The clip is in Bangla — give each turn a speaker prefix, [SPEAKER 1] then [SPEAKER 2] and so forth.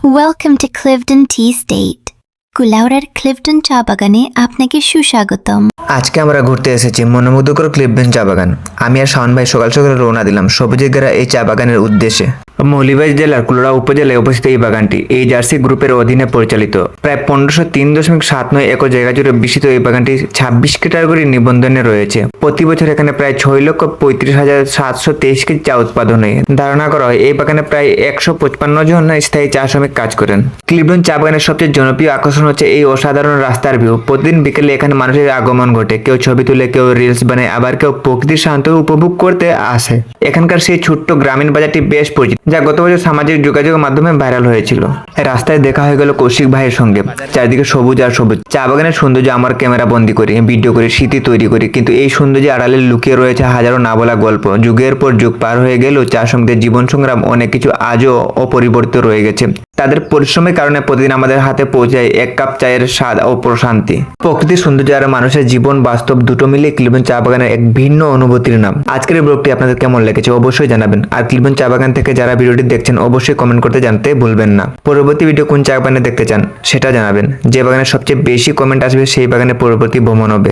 [SPEAKER 1] Welcome to Clifton Tea State. কুলাউড়ার ক্লিফটন চা বাগানে আপনাকে সুস্বাগতম।
[SPEAKER 2] আজকে আমরা ঘুরতে এসেছি মনোমুগ্ধকর ক্লিফটন চা বাগান। আমি আর শাওন ভাই সকাল সকাল রওনা দিলাম সবুজে ঘেরা এই চা বাগানের উদ্দেশ্যে। মৌলভীবাজার জেলার কুলাউড়া উপজেলায় অবস্থিত এই বাগানটি এই জার্সি গ্রুপের অধীনে পরিচালিত। প্রায় 1503.79 একর জায়গা জুড়ে বিস্তৃত এই বাগানটি 26 ক্যাটাগরি নিবন্ধনে রয়েছে। প্রতি বছর এখানে প্রায় 6,35,723 কেজি চা উৎপাদন হয়। ধারণা করা হয় এই বাগানে প্রায় 155 জন স্থায়ী চা শ্রমিক কাজ করেন। ক্লিফটন চা বাগানের সবচেয়ে জনপ্রিয় আকর্ষণ হচ্ছে এই অসাধারণ রাস্তার ভিউ। প্রতিদিন বিকেলে এখানে মানুষের আগমন ঘটে, কেউ ছবি তুলে, কেউ রিলস বানায়, আবার কেউ প্রকৃতির শান্ত উপভোগ করতে আসে। এখানকার সেই ছোট্ট গ্রামীণ বাজারটি বেশ পরিচিত, যা গত বছর সামাজিক যোগাযোগের মাধ্যমে ভাইরাল হয়েছিল। রাস্তায় দেখা হয়ে গেল কৌশিক ভাইয়ের সঙ্গে। চারিদিকে সবুজ আর সবুজ। চা বাগানের সৌন্দর্য আমার ক্যামেরা বন্দি করি, ভিডিও করি, স্মৃতি তৈরি করি, কিন্তু এই সৌন্দর্যে আড়ালে লুকিয়ে রয়েছে হাজারো না বলা গল্প। যুগের পর যুগ পার হয়ে গেলেও চা শ্রমিকদের জীবন সংগ্রাম অনেক কিছু আজও অপরিবর্তিত রয়ে গেছে। তাদের পরিশ্রমের কারণে প্রতিদিন আমাদের হাতে পৌঁছায় এক কাপ চায়ের স্বাদ ও প্রশান্তি। প্রকৃতির সৌন্দর্য আর মানুষের জীবন বাস্তব দুটো মিলে ক্লিফটন চা বাগানের এক ভিন্ন অনুভূতির নাম। আজকের এই ব্লগটি আপনাদের কেমন লেগেছে অবশ্যই জানাবেন। আর ক্লিফটন চা বাগান থেকে যারা ভিডিওটি দেখছেন অবশ্যই কমেন্ট করতে জানতে ভুলবেন না। পরবর্তী ভিডিও কোন চা বাগানে দেখতে চান সেটা জানাবেন। যে বাগানের সবচেয়ে বেশি কমেন্ট আসবে সেই বাগানে পরবর্তী ভ্রমণ হবে।